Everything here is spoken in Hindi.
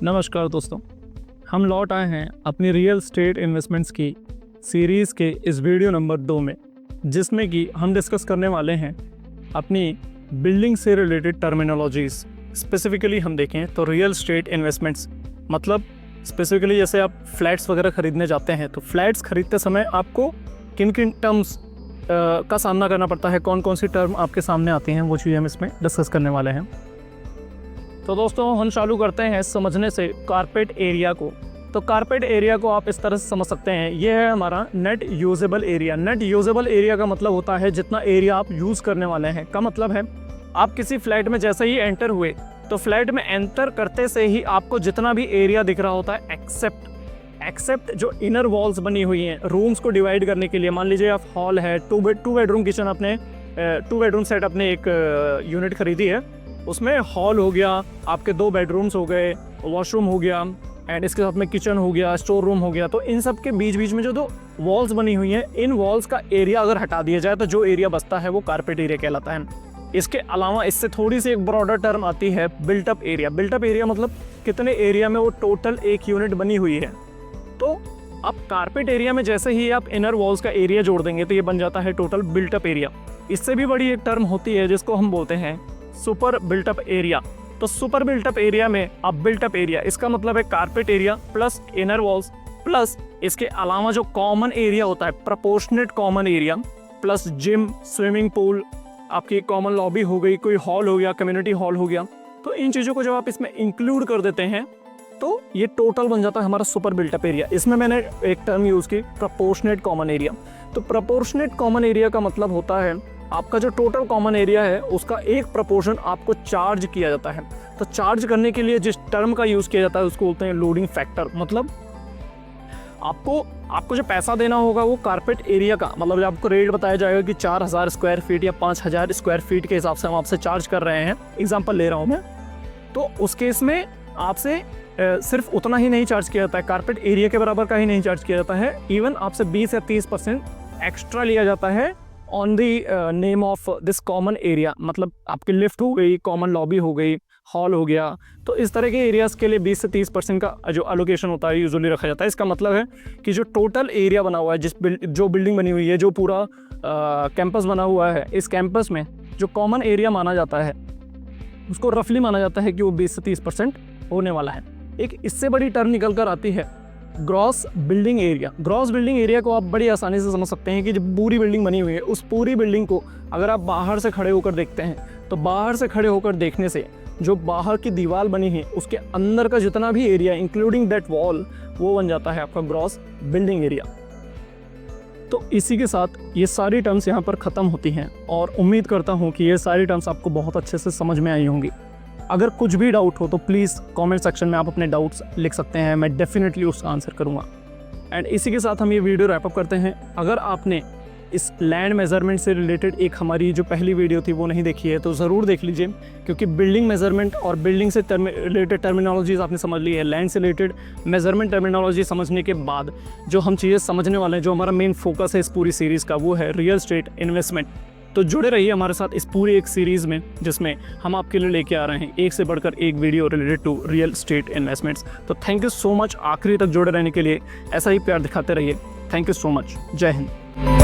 नमस्कार दोस्तों, हम लौट आए हैं अपनी रियल स्टेट इन्वेस्टमेंट्स की सीरीज़ के इस वीडियो नंबर 2 में, जिसमें कि हम डिस्कस करने वाले हैं अपनी बिल्डिंग से रिलेटेड टर्मिनोलॉजीज़। स्पेसिफिकली हम देखें तो रियल स्टेट इन्वेस्टमेंट्स मतलब स्पेसिफिकली जैसे आप फ्लैट्स वगैरह ख़रीदने जाते हैं तो फ्लैट्स ख़रीदते समय आपको किन किन टर्म्स का सामना करना पड़ता है, कौन कौन सी टर्म आपके सामने आती हैं, वो चीज़ हम इसमें डिस्कस करने वाले हैं। तो दोस्तों हम चालू करते हैं समझने से कारपेट एरिया को। तो कारपेट एरिया को आप इस तरह से समझ सकते हैं, ये है हमारा net usable area. Net usable area का मतलब होता है जितना एरिया आप यूज़ करने वाले हैं। का मतलब है आप किसी फ्लैट में जैसे ही एंटर हुए तो फ्लैट में एंटर करते से ही आपको जितना भी एरिया दिख रहा होता है एक्सेप्ट जो इनर वॉल्स बनी हुई हैं रूम्स को डिवाइड करने के लिए। मान लीजिए आप हॉल है, टू बेडरूम किचन, अपने 2 बेडरूम सेट अपने एक यूनिट खरीदी है, उसमें हॉल हो गया, आपके 2 बेडरूम्स हो गए, वॉशरूम हो गया एंड इसके साथ में किचन हो गया, स्टोर रूम हो गया। तो इन सब के बीच में जो 2 वॉल्स बनी हुई हैं, इन वॉल्स का एरिया अगर हटा दिया जाए तो जो एरिया बचता है वो कारपेट एरिया कहलाता है। इसके अलावा इससे थोड़ी सी एक ब्रॉडर टर्म आती है बिल्टअप एरिया। बिल्टअप एरिया मतलब कितने एरिया में वो टोटल एक यूनिट बनी हुई है। तो अब कारपेट एरिया में जैसे ही आप इनर वॉल्स का एरिया जोड़ देंगे तो ये बन जाता है टोटल बिल्टअप एरिया। इससे भी बड़ी एक टर्म होती है जिसको हम बोलते हैं सुपर बिल्टअप एरिया। तो सुपर बिल्टअप एरिया में अब बिल्टअप एरिया इसका मतलब है carpet area plus inner walls plus इसके अलावा जो कॉमन एरिया होता है proportionate common area plus gym, swimming pool, आपकी कॉमन लॉबी हो गई, कोई हॉल हो गया, कम्युनिटी हॉल हो गया। तो इन चीज़ों को जब आप इसमें इंक्लूड कर देते हैं तो ये टोटल बन जाता है हमारा सुपर बिल्टअप एरिया। इसमें मैंने एक टर्म यूज़ की प्रोपोर्शनेट कॉमन एरिया। तो प्रोपोर्शनेट कॉमन एरिया का मतलब होता है आपका जो टोटल कॉमन एरिया है उसका एक प्रोपोर्शन आपको चार्ज किया जाता है। तो चार्ज करने के लिए जिस टर्म का यूज़ किया जाता है उसको बोलते हैं लोडिंग फैक्टर। मतलब आपको जो पैसा देना होगा वो कारपेट एरिया का, मतलब जब आपको रेट बताया जाएगा कि 4000 स्क्वायर फीट या 5000 स्क्वायर फीट के हिसाब से हम आपसे चार्ज कर रहे हैं, एग्जाम्पल ले रहा हूँ मैं, तो उस केस में आपसे सिर्फ उतना ही नहीं चार्ज किया जाता है, कारपेट एरिया के बराबर का ही नहीं चार्ज किया जाता है, इवन आपसे 20 या 30% एक्स्ट्रा लिया जाता है on the name of this common area. मतलब आपकी लिफ्ट हो गई, कॉमन लॉबी हो गई, हॉल हो गया। तो इस तरह के एरियाज़ के लिए 20 से 30% का जो एलोकेशन होता है यूजुअली रखा जाता है। इसका मतलब है कि जो टोटल एरिया बना हुआ है, जो बिल्डिंग बनी हुई है, जो पूरा कैंपस बना हुआ है, इस कैंपस में जो कॉमन एरिया माना जाता है उसको रफली माना जाता है कि वो 20 से 30% होने वाला है। एक इससे बड़ी टर्म निकल कर आती है gross building area. Gross building area को आप बड़ी आसानी से समझ सकते हैं कि जब पूरी बिल्डिंग बनी हुई है उस पूरी बिल्डिंग को अगर आप बाहर से खड़े होकर देखते हैं तो बाहर से खड़े होकर देखने से जो बाहर की दीवार बनी है उसके अंदर का जितना भी एरिया इंक्लूडिंग दैट वॉल वो बन जाता है आपका ग्रॉस बिल्डिंग एरिया। तो इसी के साथ ये सारी टर्म्स यहाँ पर ख़त्म होती हैं और उम्मीद करता हूँ कि ये सारी टर्म्स आपको बहुत अच्छे से समझ में आई होंगी। अगर कुछ भी डाउट हो तो प्लीज़ कमेंट सेक्शन में आप अपने डाउट्स लिख सकते हैं, मैं डेफिनेटली उसका आंसर करूँगा। एंड इसी के साथ हम ये वीडियो रैप अप करते हैं। अगर आपने इस लैंड मेजरमेंट से रिलेटेड एक हमारी जो पहली वीडियो थी वो नहीं देखी है तो ज़रूर देख लीजिए, क्योंकि बिल्डिंग मेजरमेंट और बिल्डिंग से रिलेटेड टर्मिनोलॉजीज़ आपने समझ ली है, लैंड से रिलेटेड मेजरमेंट टर्मिनोलॉजी समझने के बाद जो हम चीज़ें समझने वाले हैं, जो हमारा मेन फोकस है इस पूरी सीरीज़ का, वो है रियल स्टेट इन्वेस्टमेंट। तो जुड़े रहिए हमारे साथ इस पूरी एक सीरीज़ में जिसमें हम आपके लिए लेके आ रहे हैं एक से बढ़कर एक video related to real estate investments. तो थैंक यू सो मच आखिरी तक जुड़े रहने के लिए, ऐसा ही प्यार दिखाते रहिए। Thank you so much. जय हिंद।